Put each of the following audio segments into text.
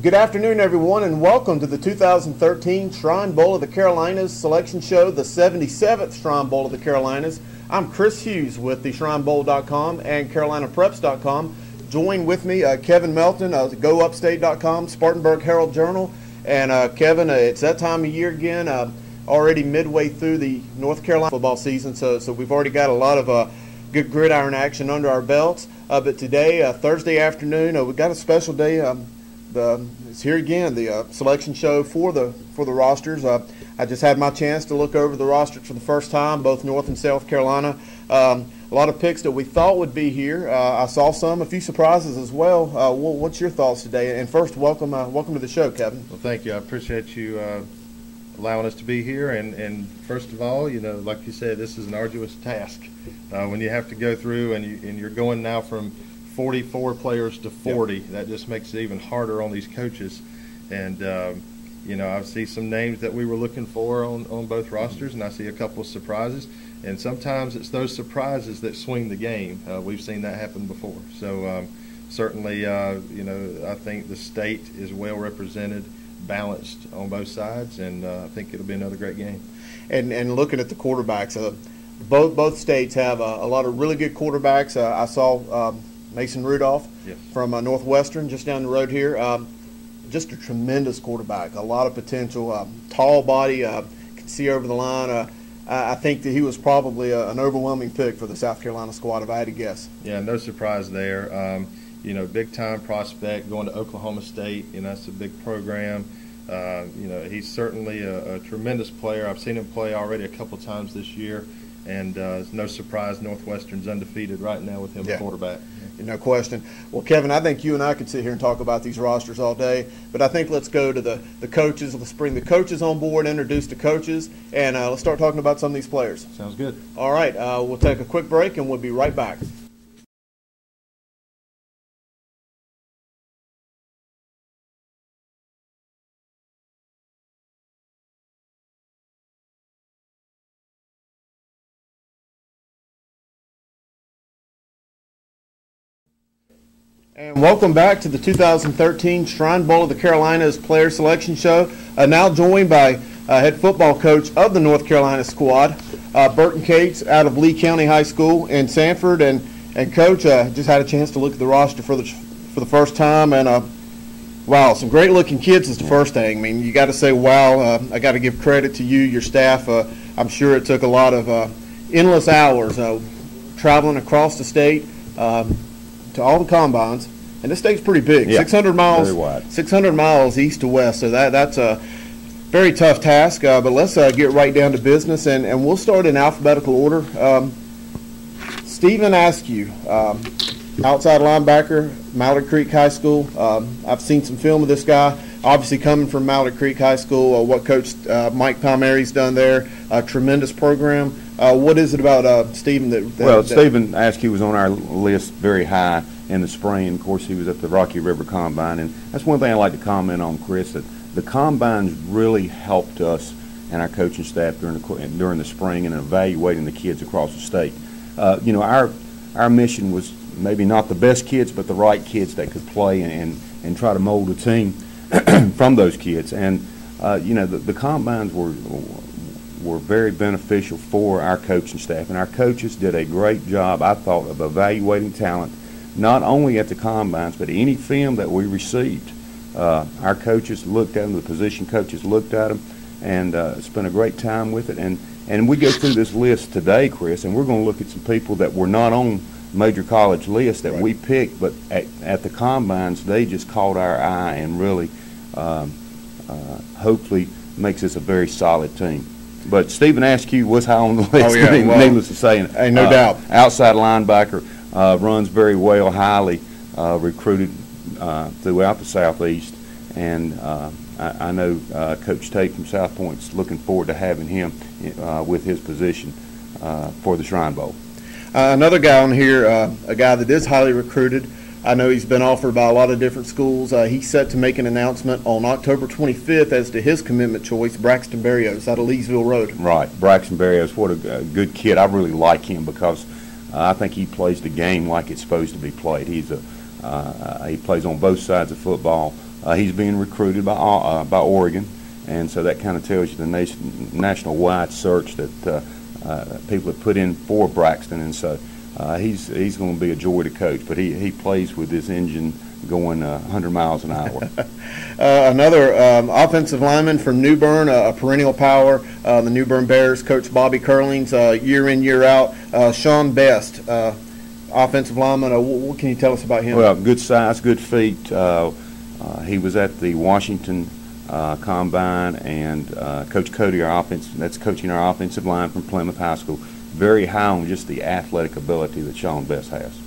Good afternoon, everyone, and welcome to the 2013 Shrine Bowl of the Carolinas selection show, the 77th Shrine Bowl of the Carolinas. I'm Chris Hughes with the ShrineBowl.com and CarolinaPreps.com. Join with me Kevin Melton of GoUpstate.com, Spartanburg Herald Journal. And Kevin, it's that time of year again, already midway through the North Carolina football season, so we've already got a lot of good gridiron action under our belts. But today, Thursday afternoon, we've got a special day. It's here again, the selection show for the rosters. I just had my chance to look over the rosters for the first time, both North and South Carolina. A lot of picks that we thought would be here. I saw a few surprises as well. What's your thoughts today? And first, welcome to the show, Kevin. Well, thank you. I appreciate you allowing us to be here. And first of all, like you said, this is an arduous task. When you have to go through and you're going now from 44 players to 40, yep. That just makes it even harder on these coaches. And I see some names that we were looking for on both rosters, and I see a couple of surprises. And sometimes it's those surprises that swing the game. We've seen that happen before. So certainly, I think the state is well represented, balanced on both sides, and I think it'll be another great game. And looking at the quarterbacks, both states have a lot of really good quarterbacks. I saw Mason Rudolph, yes, from Northwestern, just down the road here. Just a tremendous quarterback, a lot of potential, tall body, can see over the line. I think that he was probably an overwhelming pick for the South Carolina squad, if I had to guess. Yeah, no surprise there. Big-time prospect going to Oklahoma State. That's a big program. He's certainly a tremendous player. I've seen him play already a couple times this year, and it's no surprise Northwestern's undefeated right now with him at quarterback. No question. Well, Kevin, I think you and I could sit here and talk about these rosters all day, but I think let's go to the coaches. Let's bring the coaches on board, introduce the coaches, and let's start talking about some of these players. Sounds good. All right, we'll take a quick break, and we'll be right back. And welcome back to the 2013 Shrine Bowl of the Carolinas Player Selection Show. Now joined by head football coach of the North Carolina squad, Burton Cates, out of Lee County High School in Sanford. And Coach, just had a chance to look at the roster for the first time, and wow, some great looking kids is the first thing. I mean, you got to say wow. I got to give credit to you, your staff. I'm sure it took a lot of endless hours traveling across the state. To all the combines, and this state's pretty big, 600 miles, very wide. 600 miles east to west, so that's a very tough task, but let's get right down to business, and we'll start in alphabetical order. Stephen Askew, outside linebacker, Mallard Creek High School. I've seen some film of this guy, obviously coming from Mallard Creek High School, what Coach Mike Palmieri's done there, a tremendous program. What is it about Stephen that Stephen Askew was on our list very high in the spring. Of course, he was at the Rocky River Combine, and that's one thing I'd like to comment on, Chris, that the Combines really helped us and our coaching staff during the spring in evaluating the kids across the state. Our mission was maybe not the best kids, but the right kids that could play and try to mold a team from those kids. And, the Combines were very beneficial for our coaching staff, and our coaches did a great job, I thought, of evaluating talent, not only at the Combines, but any film that we received. Our coaches looked at them, the position coaches looked at them, and spent a great time with it. And we go through this list today, Chris, and we're going to look at some people that were not on major college lists that we picked, but at the Combines, they just caught our eye and really hopefully makes us a very solid team. But Stephen Askew was high on the list, needless to say. No doubt. Outside linebacker, runs very well, highly recruited throughout the Southeast. And I know Coach Tate from South Point's looking forward to having him with his position for the Shrine Bowl. Another guy on here, a guy that is highly recruited. I know he's been offered by a lot of different schools. He's set to make an announcement on October 25th as to his commitment choice, Braxton Berrios out of Leesville Road. Right, Braxton Berrios, what a good kid. I really like him because I think he plays the game like it's supposed to be played. He plays on both sides of football, He's being recruited by Oregon, and so that kind of tells you the national-wide search that people have put in for Braxton, and so he's going to be a joy to coach. But he plays with this engine going 100 miles an hour. Another offensive lineman from New Bern, a perennial power, the New Bern Bears, Coach Bobby Curling's year in, year out. Sean Best, offensive lineman. What can you tell us about him? Well, good size, good feet. He was at the Washington Combine, and Coach Cody, that's coaching our offensive line from Plymouth High School, very high on just the athletic ability that Sean Best has.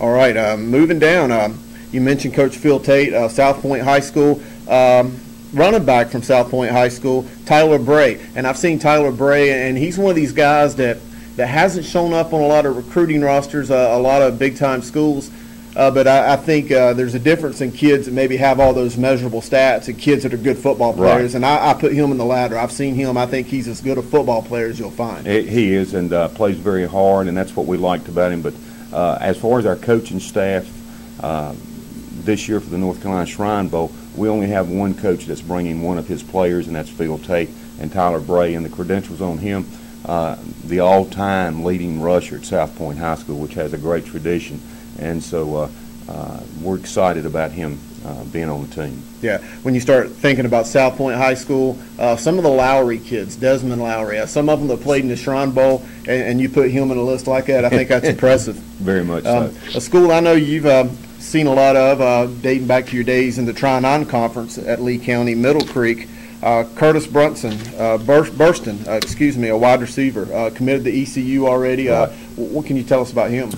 All right, moving down. You mentioned Coach Phil Tate, South Point High School, running back from South Point High School, Tyler Bray. And I've seen Tyler Bray, and he's one of these guys that hasn't shown up on a lot of recruiting rosters, a lot of big-time schools. But I think there's a difference in kids that maybe have all those measurable stats and kids that are good football players. Right. And I put him in the latter. I've seen him. I think he's as good a football player as you'll find. He is, and plays very hard, and that's what we liked about him. But as far as our coaching staff, this year for the North Carolina Shrine Bowl, we only have one coach that's bringing one of his players, and that's Phil Tate and Tyler Bray. And the credentials on him, the all-time leading rusher at South Point High School, which has a great tradition. And so we're excited about him being on the team. Yeah, when you start thinking about South Point High School, some of the Lowry kids, Desmond Lowry, some of them that played in the Shrine Bowl, and you put him in a list like that, I think that's impressive. Very much so. A school I know you've seen a lot of, dating back to your days in the Tri-9 Conference at Lee County, Middle Creek, Curtis Burston, a wide receiver, committed to ECU already. Right. What can you tell us about him?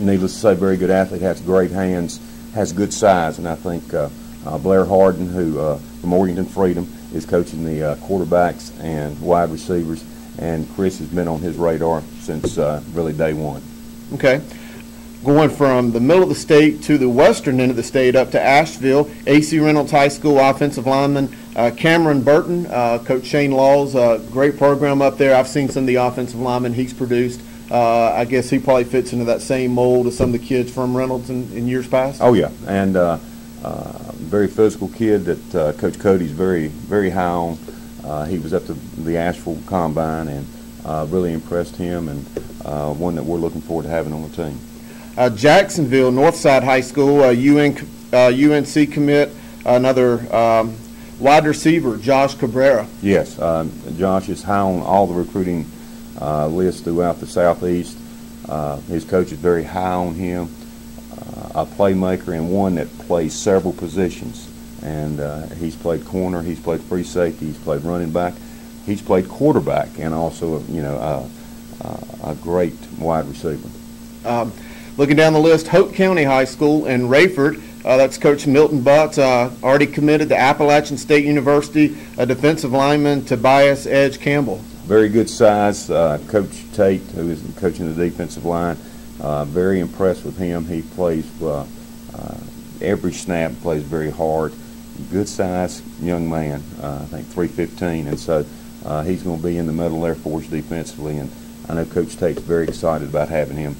Needless to say, very good athlete, has great hands, has good size, and I think Blair Harden, who from Morganton Freedom, is coaching the quarterbacks and wide receivers, and Chris has been on his radar since really day one. Okay. Going from the middle of the state to the western end of the state up to Asheville, A.C. Reynolds High School offensive lineman Cameron Burton, Coach Shane Law's great program up there. I've seen some of the offensive linemen he's produced. I guess he probably fits into that same mold as some of the kids from Reynolds in years past. Oh, yeah, and very physical kid that Coach Cody's very, very high on. He was at the Asheville Combine and really impressed him, and one that we're looking forward to having on the team. Jacksonville Northside High School, UNC commit, another wide receiver, Josh Cabrera. Yes, Josh is high on all the recruiting lists throughout the Southeast. His coach is very high on him, a playmaker and one that plays several positions. And he's played corner, he's played free safety, he's played running back, he's played quarterback, and also a great wide receiver. Looking down the list, Hope County High School in Rayford, that's Coach Milton Butts, already committed to Appalachian State University, a defensive lineman, Tobias Edge Campbell. Very good size. Coach Tate, who is coaching the defensive line, very impressed with him. He plays every snap, plays very hard. Good size young man, I think 315, and so he's going to be in the Middle Air Force defensively, and I know Coach Tate's very excited about having him.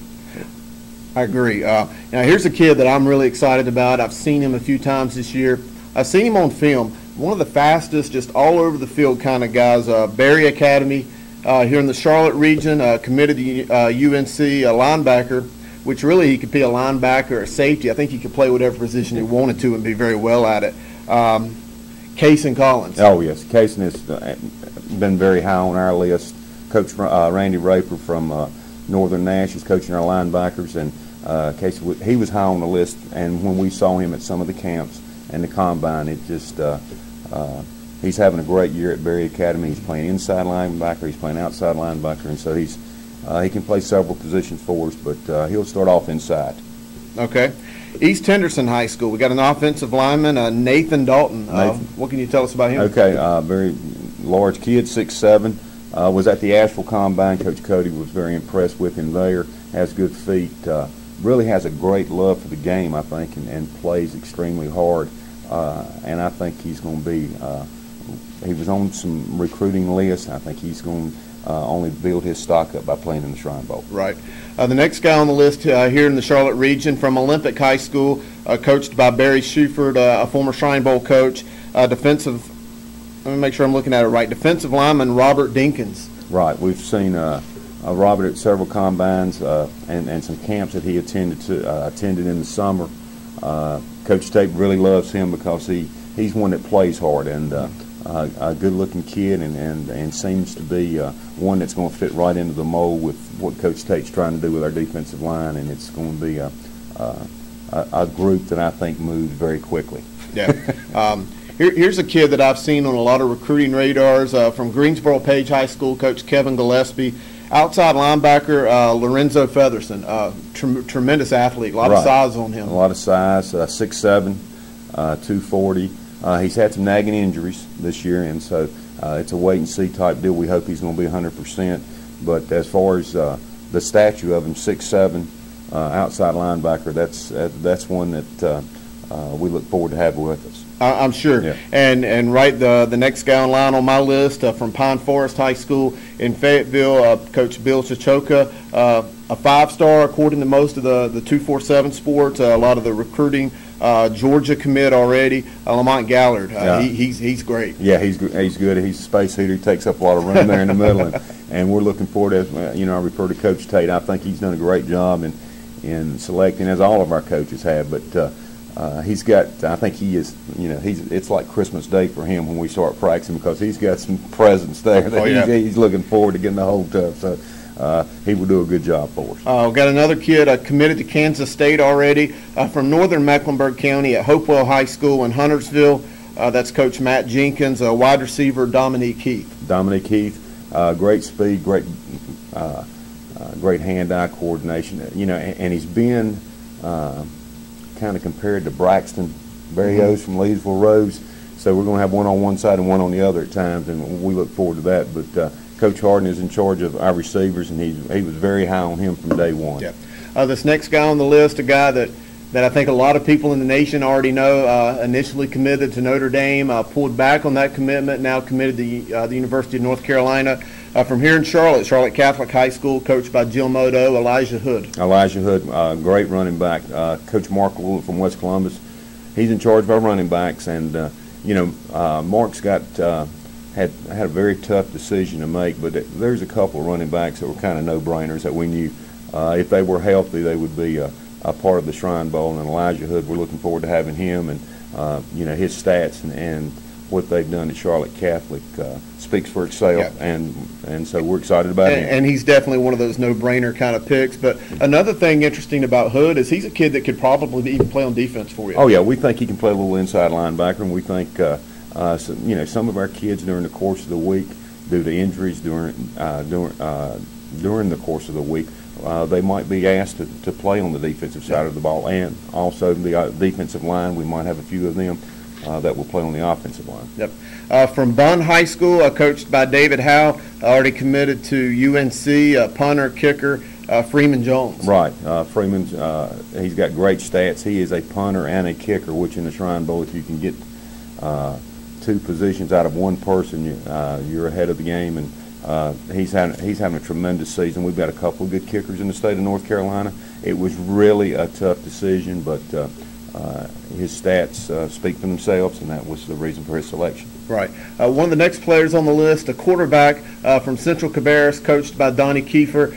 I agree. Now, here's a kid that I'm really excited about. I've seen him a few times this year. I've seen him on film. One of the fastest, just all over the field kind of guys. Berry Academy here in the Charlotte region, committed to UNC, a linebacker, which really he could be a linebacker or a safety. I think he could play whatever position he wanted to and be very well at it. Kaysen Collins. Oh, yes. Kaysen has been very high on our list. Coach Randy Raper from Northern Nash is coaching our linebackers, and Kaysen, he was high on the list. And when we saw him at some of the camps and the combine, it just he's having a great year at Berry Academy. He's playing inside linebacker, he's playing outside linebacker, and so he can play several positions for us, but he'll start off inside. Okay. East Henderson High School, we got an offensive lineman, Nathan Dalton. What can you tell us about him? Okay, very large kid, 6'7". Was at the Asheville Combine. Coach Cody was very impressed with him there. Has good feet. Really has a great love for the game, I think, and plays extremely hard. And I think he's going to be. He was on some recruiting lists. I think he's going only build his stock up by playing in the Shrine Bowl. Right. The next guy on the list here in the Charlotte region from Olympic High School, coached by Barry Shuford, a former Shrine Bowl coach, defensive. Let me make sure I'm looking at it right. Defensive lineman Robert Dinkins. Right. We've seen Robert at several combines and some camps that he attended in the summer. Coach Tate really loves him because he's one that plays hard and a good-looking kid and seems to be one that's going to fit right into the mold with what Coach Tate's trying to do with our defensive line, and it's going to be a group that I think moves very quickly. Yeah. Here's a kid that I've seen on a lot of recruiting radars from Greensboro Page High School, Coach Kevin Gillespie. Outside linebacker Lorenzo Featherson, tremendous athlete, a lot of size on him. A lot of size, 6'7", 240. He's had some nagging injuries this year, and so it's a wait-and-see type deal. We hope he's going to be 100%. But as far as the stature of him, 6'7", outside linebacker, that's one that we look forward to having with us. I'm sure. Yeah. And right, the next guy in line on my list from Pine Forest High School in Fayetteville, Coach Bill Chichoka, a 5-star according to most of the 247 sports, a lot of the recruiting. Georgia commit already, Lamont Gallard. He's great. Yeah, he's good. He's a space heater. He takes up a lot of room there in the middle, and we're looking forward to. I refer to Coach Tate. I think he's done a great job in selecting, as all of our coaches have. But he's got. I think he is. It's like Christmas Day for him when we start practicing because he's got some presents there that he's looking forward to getting the whole stuff. So. He will do a good job for us. We've got another kid committed to Kansas State already from northern Mecklenburg County at Hopewell High School in Huntersville. That's Coach Matt Jenkins, wide receiver Dominique Heath. Dominique Heath, great speed, great hand-eye coordination. And he's been kind of compared to Braxton Berrios from Leesville Rose. So we're going to have one on one side and one on the other at times, and we look forward to that. But Coach Harden is in charge of our receivers, and he was very high on him from day one. Yeah. This next guy on the list, a guy that I think a lot of people in the nation already know, initially committed to Notre Dame, pulled back on that commitment, now committed to the University of North Carolina. From here in Charlotte Catholic High School, coached by Jill Moto, Elijah Hood. Elijah Hood, great running back. Coach Mark Wool from West Columbus, he's in charge of our running backs, and Mark's got had a very tough decision to make, but there's a couple of running backs that were kind of no-brainers that we knew if they were healthy they would be a part of the Shrine Bowl. And Elijah Hood, we're looking forward to having him, and his stats and what they've done at Charlotte Catholic speaks for itself, and so we're excited about him. And he's definitely one of those no-brainer kind of picks. But another thing interesting about Hood is he's a kid that could probably even play on defense for you. Oh yeah, we think he can play a little inside linebacker, and we think some of our kids during the course of the week, due to injuries during the course of the week, they might be asked to play on the defensive side of the ball, and also the defensive line. We might have a few of them that will play on the offensive line. Yep. From Bunn High School, coached by David Howe, already committed to UNC, punter, kicker, Freeman Jones. Right. Freeman's he's got great stats. He is a punter and a kicker, which in the Shrine Bowl, if you can get two positions out of one person, you're ahead of the game. And he's having a tremendous season. We've got a couple of good kickers in the state of North Carolina. It was really a tough decision, but his stats speak for themselves, and that was the reason for his selection. Right. One of the next players on the list, a quarterback from Central Cabarrus, coached by Donnie Kiefer,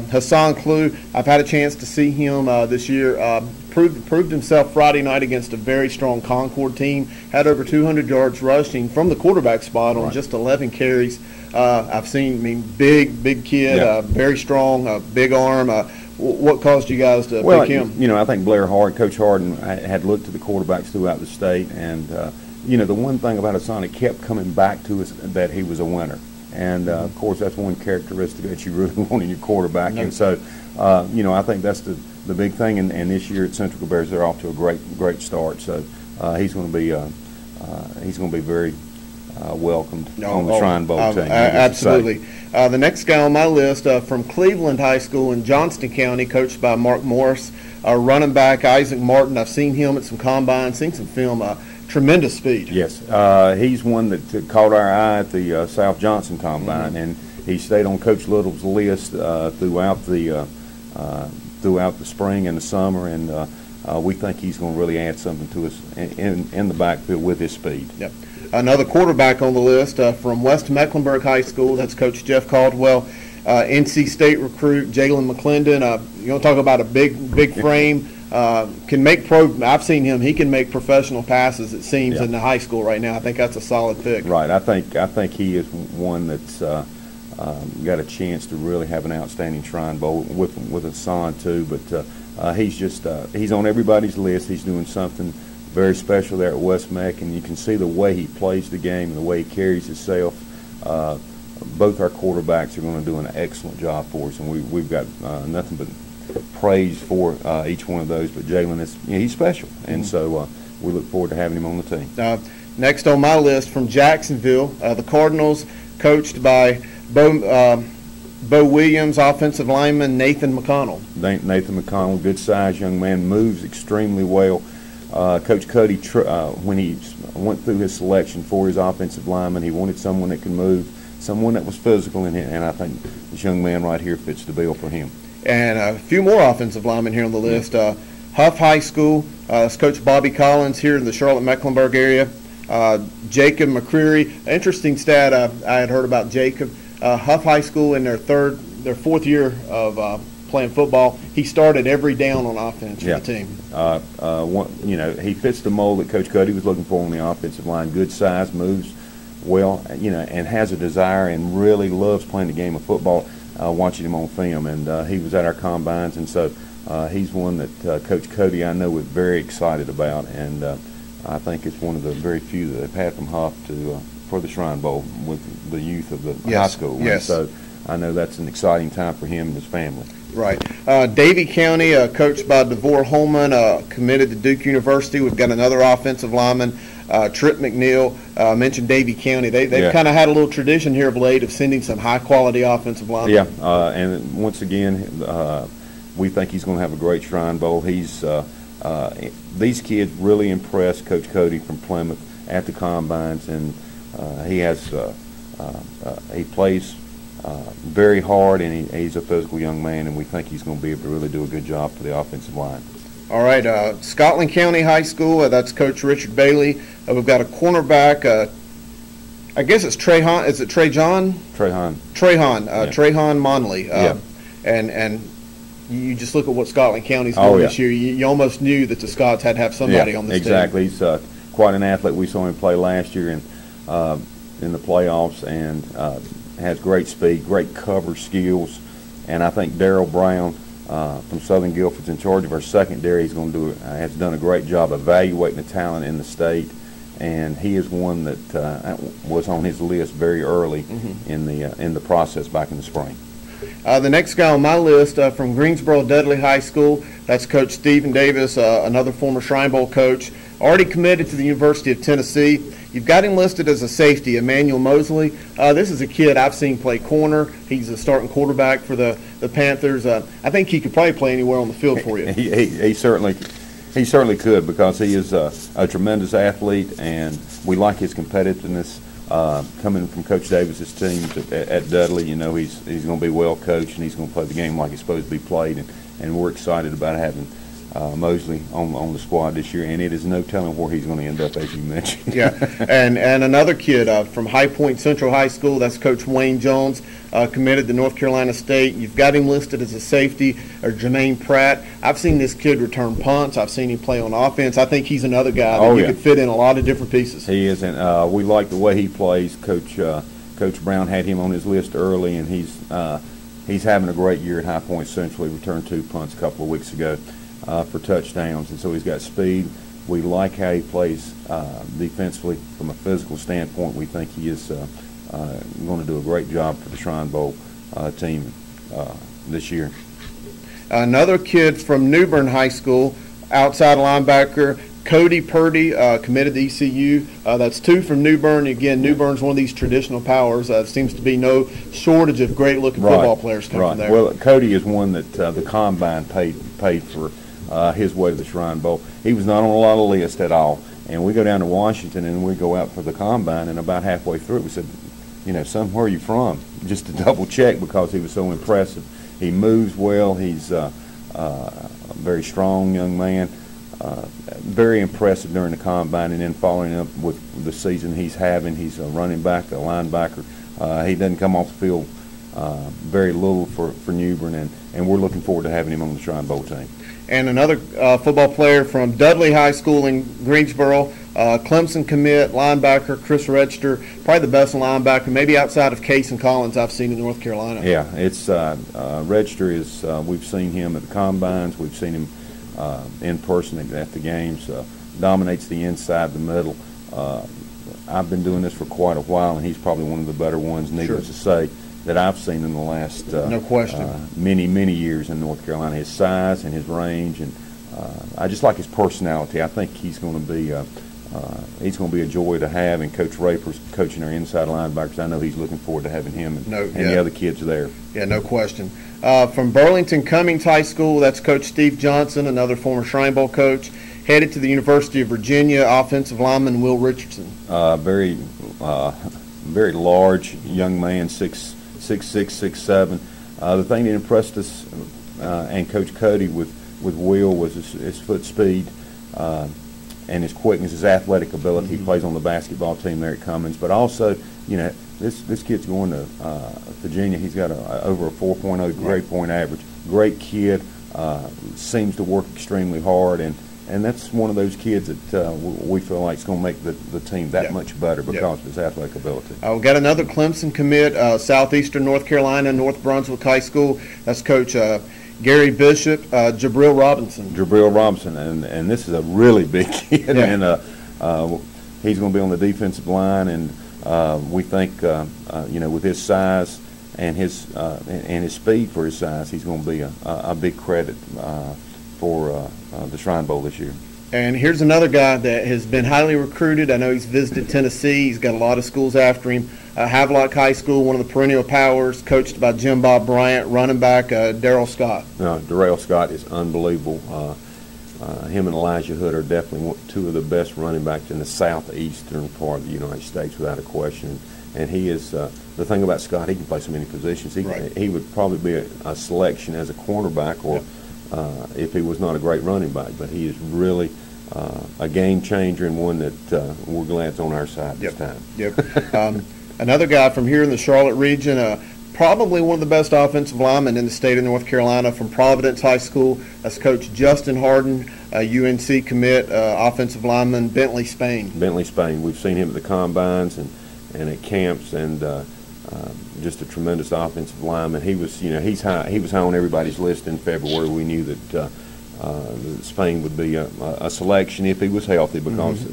Hassan Klue. I've had a chance to see him this year. Proved himself Friday night against a very strong Concord team. Had over 200 yards rushing from the quarterback spot on just 11 carries. I've seen, big kid, very strong, big arm. What caused you guys to pick him? I think Coach Harden had looked at the quarterbacks throughout the state, and the one thing about Hassan, it kept coming back to us that he was a winner. And, of course, that's one characteristic that you really want in your quarterback. And so, I think that's the big thing. And this year at Central Cabarrus, they're off to a great start. So he's going to be very welcomed on the Shrine Bowl team. Absolutely. The next guy on my list from Cleveland High School in Johnston County, coached by Mark Morris, running back Isaac Martin. I've seen him at some combines, seen some film. Tremendous speed. Yes, he's one that caught our eye at the South Johnson Combine, and he stayed on Coach Little's list throughout the spring and the summer, and we think he's going to really add something to us in the backfield with his speed. Yep. Another quarterback on the list from West Mecklenburg High School. That's Coach Jeff Caldwell. NC State recruit Jalen McClendon. You want to talk about a big frame. Can make I've seen him. He can make professional passes. It seems in the high school right now. I think that's a solid pick. Right. I think he is one that's got a chance to really have an outstanding Shrine Bowl with his son too. But he's on everybody's list. He's doing something very special there at West Meck, and you can see the way he plays the game and the way he carries himself. Both our quarterbacks are going to do an excellent job for us, and we've got nothing but praise for each one of those. But Jalen he's special, and so we look forward to having him on the team. Next on my list from Jacksonville, the Cardinals, coached by Bo Williams, offensive lineman Nathan McConnell. Nathan McConnell, good size young man, moves extremely well. Coach Cuddy, when he went through his selection for his offensive lineman, he wanted someone that could move, someone that was physical, and I think this young man right here fits the bill for him. And a few more offensive linemen here on the list. Huff High School, it's Coach Bobby Collins here in the Charlotte-Mecklenburg area. Jacob McCreary, interesting stat I had heard about Jacob. Huff High School in their fourth year of playing football, he started every down on offense for the team. He fits the mold that Coach Cuddy was looking for on the offensive line. Good size, moves well, and has a desire and really loves playing the game of football. Watching him on film, and he was at our combines, and so he's one that Coach Cody I know was very excited about, and I think it's one of the very few that they've had from Huff for the Shrine Bowl with the youth of the high school. Yes. And so I know that's an exciting time for him and his family. Right. Davie County, coached by DeVore Holman, committed to Duke University. We've got another offensive lineman, Trip McNeil. Mentioned Davie County. They've kind of had a little tradition here of late of sending some high-quality offensive linemen. Yeah, and once again, we think he's going to have a great Shrine Bowl. These kids really impressed Coach Cody from Plymouth at the combines, and he plays very hard, and he's a physical young man, and we think he's going to be able to really do a good job for the offensive line. All right, Scotland County High School, that's Coach Richard Bailey. We've got a cornerback, I guess it's Trehan. Is it Trehan? Trehan. Trehan Monley. And you just look at what Scotland County's doing this year. You almost knew that the Scots had to have somebody on this team. Exactly. He's quite an athlete. We saw him play last year in the playoffs, and has great speed, great cover skills, and I think Darryl Brown from Southern Guilford's in charge of our secondary. He's going to has done a great job evaluating the talent in the state, and he is one that was on his list very early in the process back in the spring. The next guy on my list from Greensboro Dudley High School, that's Coach Stephen Davis, another former Shrine Bowl coach, already committed to the University of Tennessee. You've got him listed as a safety, Emmanuel Mosley. This is a kid I've seen play corner. He's a starting quarterback for the Panthers. I think he could probably play anywhere on the field for you. He certainly could, because he is a tremendous athlete, and we like his competitiveness. Coming from Coach Davis's team at Dudley, he's going to be well coached, and he's going to play the game like it's supposed to be played, and we're excited about having Mosley on the squad this year, and it is no telling where he's going to end up, as you mentioned. Yeah, and another kid from High Point Central High School, that's Coach Wayne Jones, committed to North Carolina State. You've got him listed as a safety, or Jermaine Pratt. I've seen this kid return punts. I've seen him play on offense. I think he's another guy that you could fit in a lot of different pieces. He is, and we like the way he plays. Coach Brown had him on his list early, and he's having a great year at High Point Central. He returned 2 punts a couple of weeks ago for touchdowns, and so he's got speed. We like how he plays defensively from a physical standpoint. We think he is going to do a great job for the Shrine Bowl team this year. Another kid from New Bern High School, outside linebacker, Cody Purdy, committed to ECU. That's two from New Bern. Again, New Bern's one of these traditional powers. Seems to be no shortage of great-looking football players coming from there. Well, Cody is one that the Combine paid for his way to the Shrine Bowl. He was not on a lot of lists at all. And we go down to Washington, and we go out for the Combine, and about halfway through it, we said, son, where are you from? Just to double check because he was so impressive. He moves well. He's a very strong young man. Very impressive during the combine, and then following up with the season he's having. He's a running back, a linebacker. He doesn't come off the field very little for New Bern, and we're looking forward to having him on the Shrine Bowl team. And another football player from Dudley High School in Greensboro, Clemson commit, linebacker, Chris Register, probably the best linebacker, maybe outside of Case and Collins I've seen in North Carolina. Yeah, it's Register is, we've seen him at the combines, we've seen him in person at the games, dominates the inside, the middle. I've been doing this for quite a while, and he's probably one of the better ones, needless to say, that I've seen in the last no question. Many years in North Carolina. His size and his range, and I just like his personality. I think he's going to be a joy to have. And Coach Raper's coaching our inside linebackers. I know he's looking forward to having him and the other kids there. Yeah, no question. From Burlington Cummings High School, that's Coach Steve Johnson, another former Shrine Bowl coach. Headed to the University of Virginia, offensive lineman Will Richardson. Very large young man, 6'6", 6'7". The thing that impressed us and Coach Cody with Will was his foot speed and his quickness, his athletic ability. He plays on the basketball team there at Cummings, but also, this kid's going to Virginia. He's got over a 4.0 grade point average. Great kid, seems to work extremely hard, and that's one of those kids that we feel like is going to make the team that much better because of his athletic ability. We've got another Clemson commit, Southeastern North Carolina, North Brunswick High School. That's Coach Gary Bishop, Jabril Robinson. And this is a really big kid, and he's going to be on the defensive line, and we think, with his size and his speed for his size, he's going to be a big credit for the Shrine Bowl this year. And here's another guy that has been highly recruited. I know he's visited Tennessee. He's got a lot of schools after him. Havelock High School, one of the perennial powers, coached by Jim Bob Bryant, running back Darrell Scott. Darrell Scott is unbelievable. Him and Elijah Hood are definitely two of the best running backs in the southeastern part of the United States, without a question. And he is the thing about Scott, he can play so many positions. He would probably be a selection as a cornerback or if he was not a great running back, but he is really a game changer and one that we're glad is on our side this time. Another guy from here in the Charlotte region, probably one of the best offensive linemen in the state of North Carolina, from Providence High School. That's Coach Justin Harden, UNC commit, offensive lineman Bentley Spain. We've seen him at the combines and at camps, and just a tremendous offensive lineman. He was, he was high on everybody's list in February. We knew that Spain would be a selection if he was healthy, because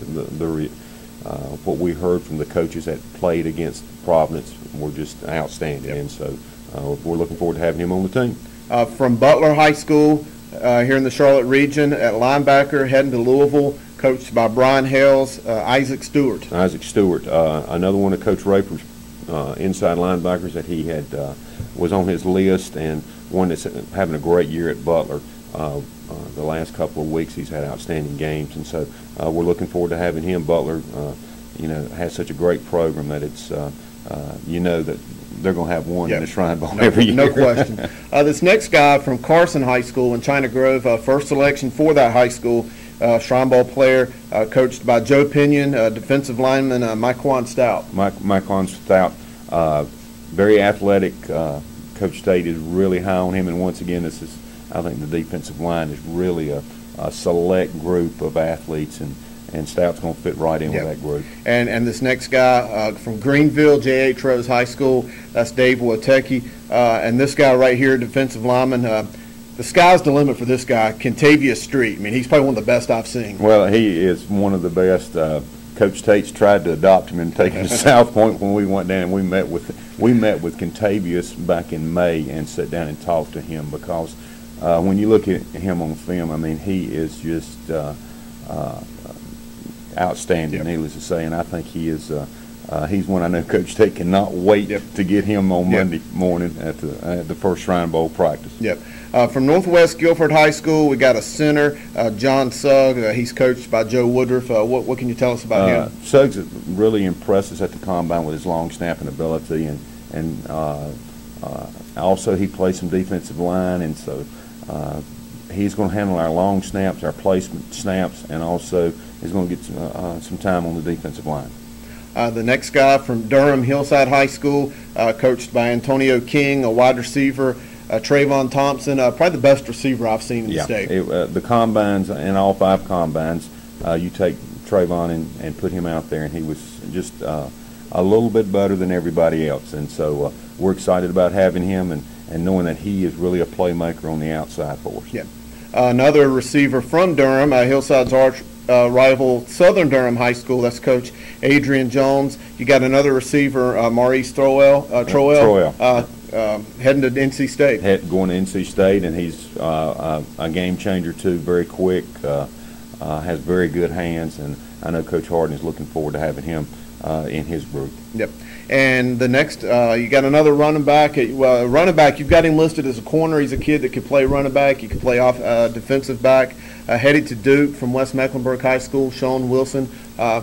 what we heard from the coaches that played against Providence were just outstanding, and so we're looking forward to having him on the team. From Butler High School here in the Charlotte region, at linebacker, heading to Louisville, coached by Brian Hales, Isaac Stewart. Another one of Coach Raper's inside linebackers that he had was on his list, and one that's having a great year at Butler. The last couple of weeks he's had outstanding games, and so we're looking forward to having him. Butler, has such a great program that it's, that they're going to have one in the Shrine Bowl every year. No question. This next guy from Carson High School in China Grove, first selection for that high school, Shrine Bowl player, coached by Joe Pinion, defensive lineman Myquan Stout. Myquan Stout, very athletic. Coach State is really high on him, and once again, I think the defensive line is really a select group of athletes, and Stout's going to fit right in with that group. And this next guy from Greenville, J.H. Rose High School, that's Dave Wotecki. And this guy right here, defensive lineman, the sky's the limit for this guy, Kentavious Street. I mean, he's probably one of the best I've seen. Well, he is one of the best. Coach Tate's tried to adopt him and take him to South Point when we went down, and we met with Kentavious back in May and sat down and talked to him, because when you look at him on film, I mean, he is just outstanding, needless to say, and I think he is he's one I know Coach Tate cannot wait Yep. to get him on Yep. Monday morning at the first Shrine Bowl practice. Yep. From Northwest Guilford High School, we got a center, John Sugg. He's coached by Joe Woodruff. What can you tell us about him? Suggs really impressed us at the combine with his long snapping ability, and also he plays some defensive line, and so he's going to handle our long snaps, our placement snaps, and also is going to get some time on the defensive line. The next guy from Durham Hillside High School, coached by Antonio King, a wide receiver. Trayvon Thompson, probably the best receiver I've seen in the state. The combines, in all 5 combines, you take Trayvon and put him out there, and he was just a little bit better than everybody else. And so we're excited about having him and knowing that he is really a playmaker on the outside for us. Yeah. Another receiver from Durham, Hillside's arch rival Southern Durham High School. That's Coach Adrian Jones. You got another receiver, Maurice Troel. Heading to NC State. Going to NC State, and he's a game changer too. Very quick, has very good hands, and I know Coach Harden is looking forward to having him in his group. Yep. And the next, you got another running back. Running back, you've got him listed as a corner. He's a kid that could play running back. He could play off defensive back. Headed to Duke from West Mecklenburg High School, Sean Wilson. I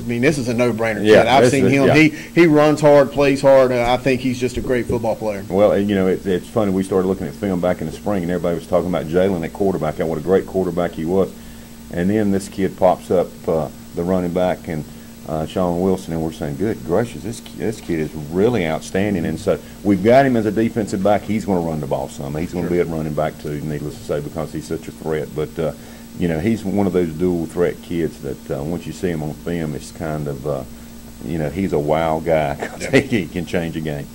mean, this is a no-brainer. Yeah, kid. I've seen him. Yeah. He runs hard, plays hard, and I think he's just a great football player. Well, you know, it's funny. We started looking at film back in the spring, and everybody was talking about Jalen at quarterback and what a great quarterback he was. And then this kid pops up, the running back, and Sean Wilson, and we're saying, good gracious, this kid is really outstanding. And so we've got him as a defensive back. He's going to run the ball some. He's going to be at running back too, needless to say, because he's such a threat. But you know, he's one of those dual threat kids that once you see him on film, it's kind of, you know, he's a wild guy. He can change a game.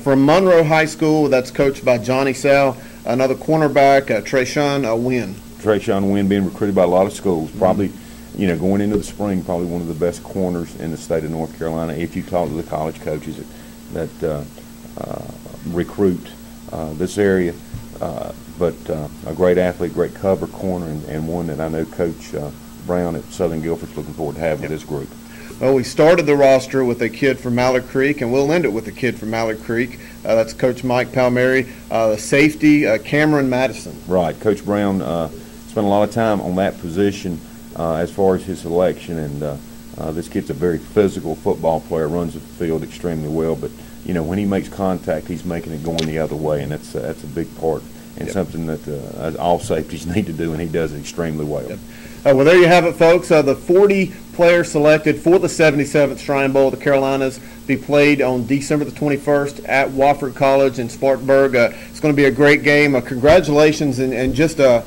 From Monroe High School, that's coached by Johnny Sal. Another cornerback, Trayshawn Wynn. Trayshawn Wynn being recruited by a lot of schools. Probably, you know, going into the spring, probably one of the best corners in the state of North Carolina. If you talk to the college coaches that recruit this area. But a great athlete, great cover corner, and one that I know Coach Brown at Southern Guilford's looking forward to have with this group. Well, we started the roster with a kid from Mallard Creek, and we'll end it with a kid from Mallard Creek. That's Coach Mike Palmieri. The safety, Cameron Madison. Right. Coach Brown spent a lot of time on that position as far as his selection, and this kid's a very physical football player, runs the field extremely well, but, you know, when he makes contact, he's making it going the other way, and that's a big part. And something that all safeties need to do, and he does it extremely well. Well, there you have it, folks. The 40 players selected for the 77th Shrine Bowl of the Carolinas be played on December the 21st at Wofford College in Spartanburg. It's going to be a great game. Congratulations, and just the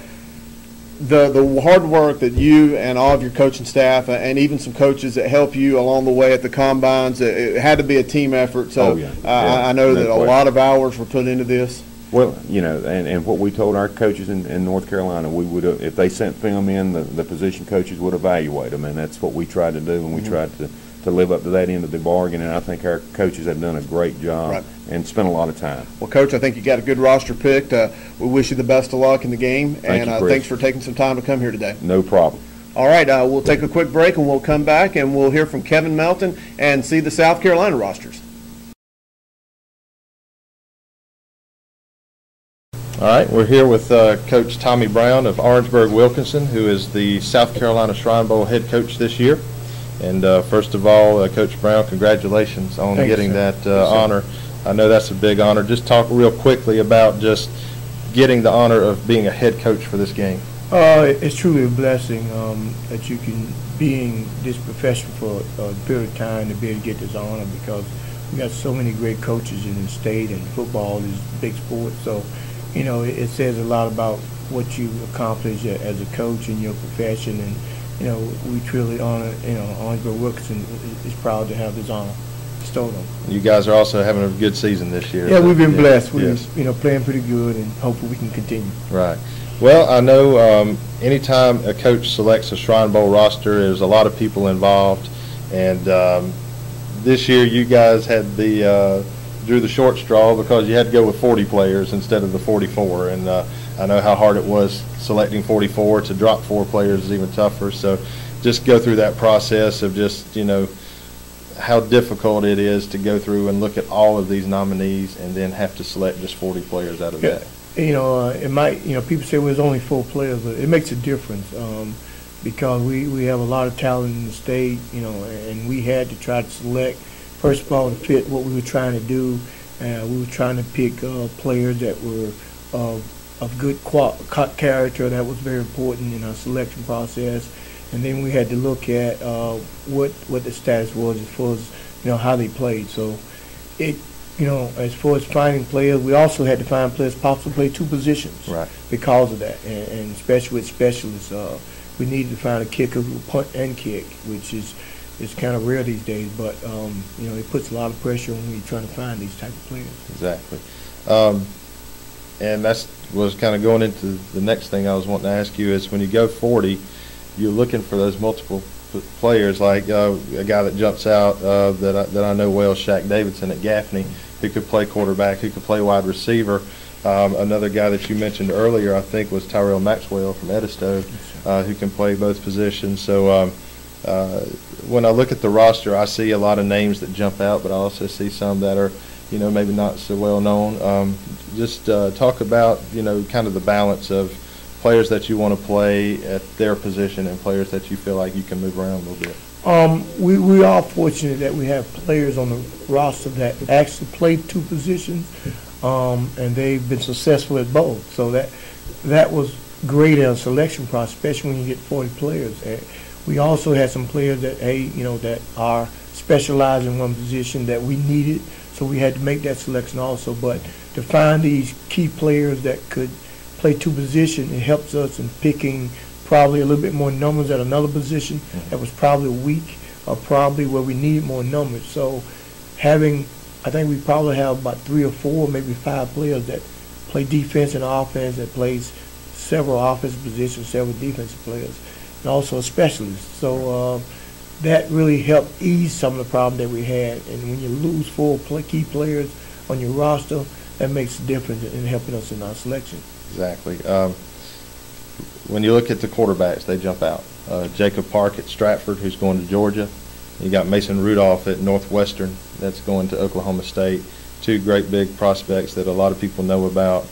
hard work that you and all of your coaching staff and even some coaches that help you along the way at the combines. It had to be a team effort. So I know that a lot of hours were put into this. Well, you know, and what we told our coaches in North Carolina, we would have, if they sent film in, the position coaches would evaluate them, and that's what we tried to do, and we tried to live up to that end of the bargain, and I think our coaches have done a great job and spent a lot of time. Well, Coach, I think you got a good roster picked. We wish you the best of luck in the game, and thanks for taking some time to come here today. No problem. All right, we'll take a quick break, and we'll come back, and we'll hear from Kevin Melton and see the South Carolina rosters. All right, we're here with Coach Tommy Brown of Orangeburg Wilkinson, who is the South Carolina Shrine Bowl head coach this year. And first of all, Coach Brown, congratulations on getting that honor. I know that's a big honor. Just talk real quickly about just getting the honor of being a head coach for this game. It's truly a blessing that you can be in this profession for a period of time to be able to get this honor, because we got so many great coaches in the state, and football is a big sport. So, you know, it says a lot about what you accomplish as a coach in your profession, and, you know, we truly honor, you know, Orangeburg Wilkinson is proud to have this honor bestowed on. You guys are also having a good season this year. Yeah, we've been blessed. We're, you know, playing pretty good, and hopefully we can continue. Right. Well, I know anytime a coach selects a Shrine Bowl roster, there's a lot of people involved, and this year you guys had drew the short straw because you had to go with 40 players instead of the 44, and I know how hard it was selecting 44. To drop 4 players is even tougher. So just go through that process of just, you know, how difficult it is to go through and look at all of these nominees and then have to select just 40 players out of that. It might, people say, well, there's only 4 players, but it makes a difference because we have a lot of talent in the state, and we had to try to select, first of all, to fit what we were trying to do. We were trying to pick players that were of good character. That was very important in our selection process. And then we had to look at what the status was as far as how they played. So it as far as finding players, we also had to find players possibly play 2 positions. Right. Because of that, and especially with specialists, we needed to find a kicker who would punt and kick, which is kind of rare these days. But it puts a lot of pressure when you're trying to find these type of players. Exactly. And that was kind of going into the next thing I was wanting to ask you is when you go 40. You're looking for those multiple players, like a guy that jumps out that I know well, Shaq Davidson at Gaffney, who could play quarterback, who could play wide receiver. Another guy that you mentioned earlier, I think, was Tyrell Maxwell from Edisto, who can play both positions. So when I look at the roster, I see a lot of names that jump out, but I also see some that are, maybe not so well known. Just talk about, kind of the balance of players that you want to play at their position and players that you feel like you can move around a little bit. We are fortunate that we have players on the roster that actually play 2 positions, and they've been successful at both. So that was great in a selection process, especially when you get 40 players. We also had some players that that are specialized in one position that we needed, so we had to make that selection also. But to find these key players that could play 2 positions, it helps us in picking probably a little bit more numbers at another position that was probably weak or probably where we needed more numbers. So I think we probably have about 3 or 4, maybe 5 players that play defense and offense, that plays several offensive positions, several defensive players, and also a specialist. So that really helped ease some of the problem that we had. And when you lose 4 key players on your roster, that makes a difference in helping us in our selection. Exactly. When you look at the quarterbacks, they jump out. Jacob Park at Stratford, who's going to Georgia. You got Mason Rudolph at Northwestern, that's going to Oklahoma State. 2 great big prospects that a lot of people know about.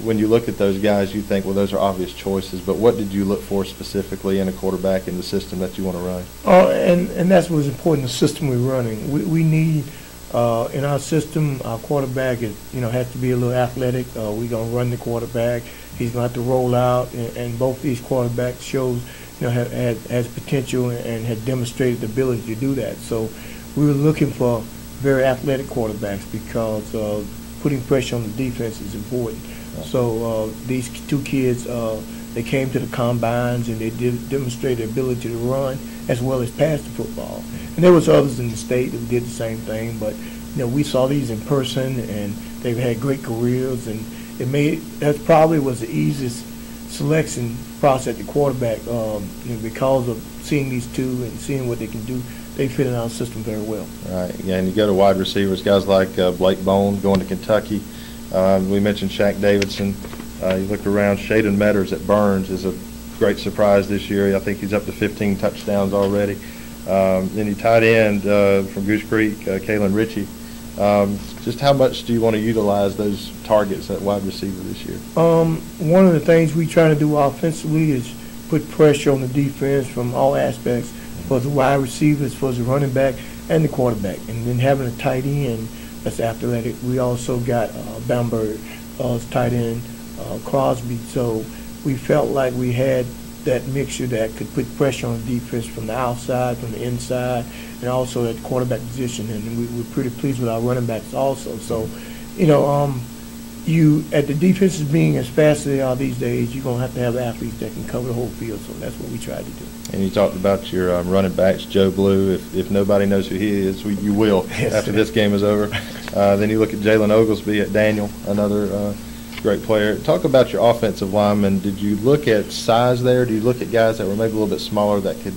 When you look at those guys, you think, well, those are obvious choices. But what did you look for specifically in a quarterback in the system that you want to run? And that's what's important, the system we're running. We need. In our system, our quarterback has to be a little athletic. We're gonna run the quarterback. He's gonna have to roll out, and both these quarterbacks shows has potential and had demonstrated the ability to do that. So we were looking for very athletic quarterbacks because putting pressure on the defense is important. So these 2 kids, they came to the combines and they demonstrated the ability to run as well as pass the football. And there was others in the state that did the same thing, but we saw these in person and they've had great careers, and that probably was the easiest selection process at the quarterback because of seeing these 2 and seeing what they can do. They fit in our system very well. Right. Yeah, and you go to wide receivers, guys like Blake Bone going to Kentucky. We mentioned Shaq Davidson. You look around, Shaden Metters at Burns is a great surprise this year. I think he's up to 15 touchdowns already. Then you tight end from Goose Creek, Kalen Ritchie. Just how much do you want to utilize those targets at wide receiver this year? One of the things we try to do offensively is put pressure on the defense from all aspects, for the wide receivers, for the running back, and the quarterback. And then having a tight end that's athletic. We also got Bamberg tight end, Crosby. So we felt like we had that mixture that could put pressure on the defense from the outside, from the inside, and also at the quarterback position. And we're pretty pleased with our running backs also. So, you at the defenses being as fast as they are these days, you're going to have athletes that can cover the whole field. So that's what we tried to do. And you talked about your running backs, Joe Blue. If nobody knows who he is, you will after this game is over. Then you look at Jalen Oglesby at Daniel, another great player. Talk about your offensive linemen. Did you look at size there? Do you look at guys that were maybe a little bit smaller that could,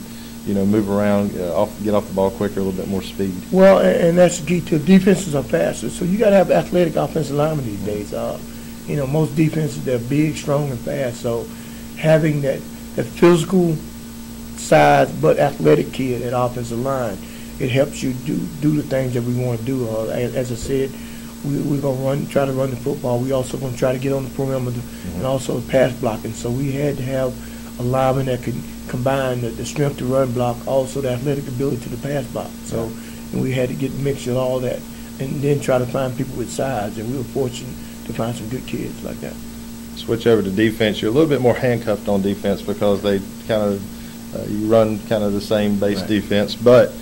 move around, get off the ball quicker, a little bit more speed? Well, and that's the key to defenses are faster. So you got to have athletic offensive linemen these days. Most defenses, they're big, strong, and fast. So having that physical size but athletic kid at offensive line. It helps you do the things that we want to do. As I said, we're going to try to run the football. We also going to try to get on the perimeter and also pass blocking. So we had to have a lineman that could combine the strength to run block, also the athletic ability to the pass block. So and we had to get a mixture of all that and then try to find people with size. And we were fortunate to find some good kids like that. Switch over to defense. You're a little bit more handcuffed on defense because they kind of you run kind of the same base defense. But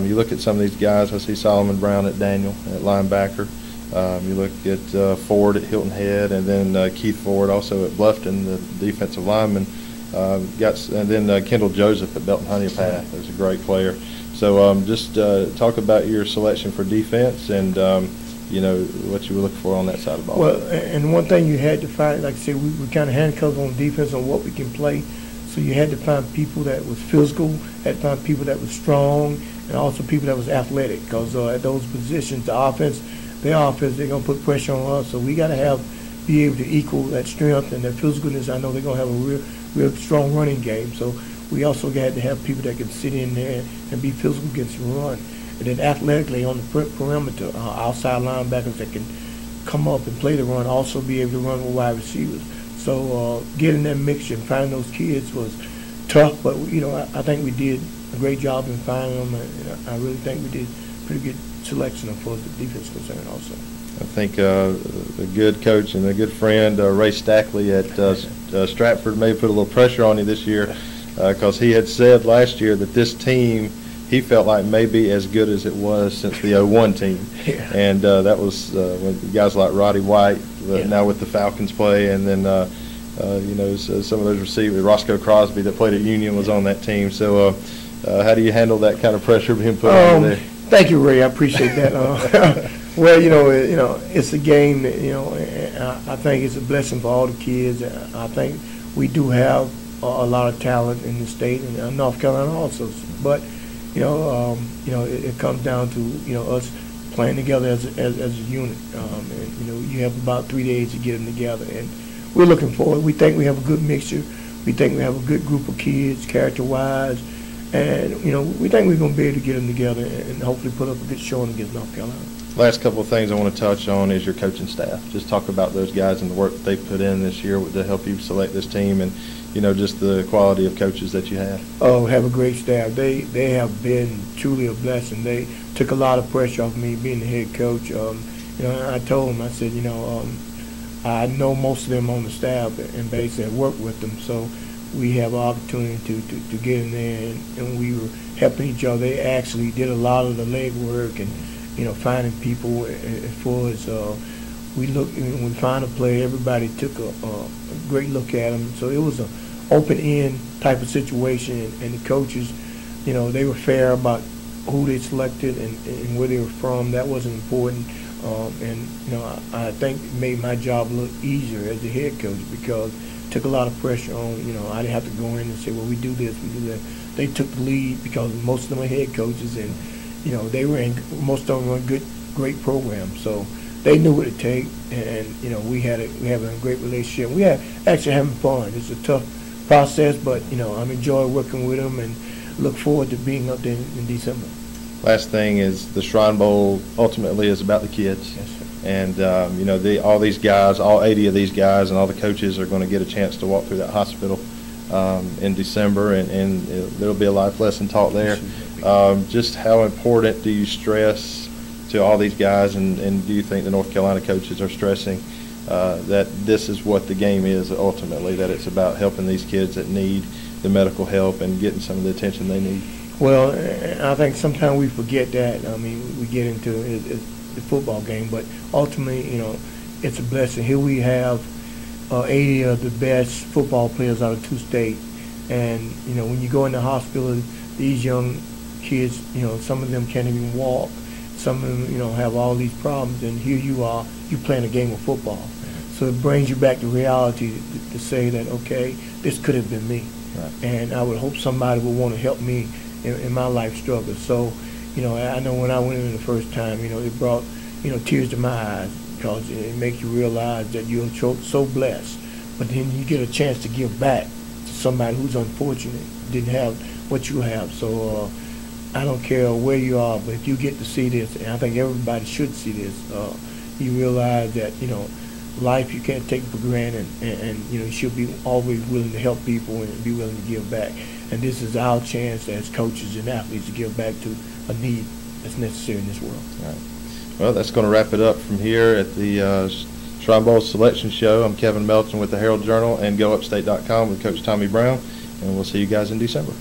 you look at some of these guys. I see Solomon Brown at Daniel at linebacker. You look at Ford at Hilton Head, and then Keith Ford also at Bluffton, the defensive lineman. And then Kendall Joseph at Belton Honeypath. There's a great player. So just talk about your selection for defense and you know what you were looking for on that side of the ball. Well, and one thing you had to find, like I said, we kind of handcuffed on defense on what we can play. So you had to find people that was physical, had to find people that was strong, and also people that was athletic. Because at those positions, their offense, they're going to put pressure on us. So we got to be able to equal that strength and that physicalness. I know they're going to have a real strong running game. So we also had to have people that can sit in there and be physical against the run. And then athletically on the perimeter, outside linebackers that can come up and play the run, also be able to run with wide receivers. So getting that mixture and finding those kids was tough, but you know I think we did a great job in finding them, and I really think we did a pretty good selection as far as the defense is concerned also. I think a good coach and a good friend, Ray Stackley at Stratford, may put a little pressure on you this year because he had said last year that this team he felt like may be as good as it was since the 01 team. Yeah. And that was when guys like Roddy White, now with the Falcons play, and then you know some of those receivers, Roscoe Crosby that played at Union was on that team. So how do you handle that kind of pressure being put on you there? Thank you, Ray. I appreciate that. Well, you know, it's a game that, you know, I think it's a blessing for all the kids. I think we do have a lot of talent in the state and North Carolina also. But, you know, it comes down to, you know, us playing together as a unit. And, you know, you have about 3 days to get them together. And we're looking forward. We think we have a good mixture. We think we have a good group of kids, character-wise. And, you know, we think we're going to be able to get them together and hopefully put up a good showing against North Carolina. Last couple of things I want to touch on is your coaching staff. Just talk about those guys and the work that they put in this year to help you select this team and, you know, just the quality of coaches that you have. Oh, have a great staff. They have been truly a blessing. They took a lot of pressure off me being the head coach. You know, I told them, I said, you know, I know most of them on the staff and basically work with them. So we have an opportunity to get in there and we were helping each other. They actually did a lot of the legwork and, you know, finding people as far as we look when we find a player, everybody took a great look at them. So it was an open-end type of situation, and the coaches, you know, they were fair about who they selected and where they were from. That wasn't important, and you know, I think it made my job a little easier as the head coach because it took a lot of pressure on. You know, I didn't have to go in and say, well, we do this, we do that. They took the lead because most of them are head coaches and. You know, they were most of them were great programs, so they knew what it take, and you know, we have a great relationship. We actually having fun. It's a tough process, but you know, I'm enjoying working with them and look forward to being up there in December. Last thing is the Shrine Bowl ultimately is about the kids. Yes, sir. And you know, all these guys, all 80 of these guys, and all the coaches are going to get a chance to walk through that hospital in December, and there'll be a life lesson taught there. Just how important do you stress to all these guys, and do you think the North Carolina coaches are stressing that this is what the game is ultimately, that it's about helping these kids that need the medical help and getting some of the attention they need? Well, I think sometimes we forget that. I mean, we get into the football game, but ultimately, you know, it's a blessing. Here we have 80 of the best football players out of 2 states, and you know, when you go in the hospital, these young kids, you know, some of them can't even walk. Some of them, you know, have all these problems, and here you are, you playing a game of football. So it brings you back to reality to say that, okay, this could have been me. Right. And I would hope somebody would want to help me in my life struggle. So, you know, I know when I went in the first time, you know, it brought, you know, tears to my eyes because it makes you realize that you're so blessed. But then you get a chance to give back to somebody who's unfortunate, didn't have what you have. So I don't care where you are, but if you get to see this, and I think everybody should see this, you realize that, you know, life you can't take for granted, and you know, you should be always willing to help people and be willing to give back. And this is our chance as coaches and athletes to give back to a need that's necessary in this world. All right. Well, that's going to wrap it up from here at the Shrine Bowl Selection Show. I'm Kevin Melton with the Herald Journal and GoUpstate.com with Coach Tommy Brown, and we'll see you guys in December.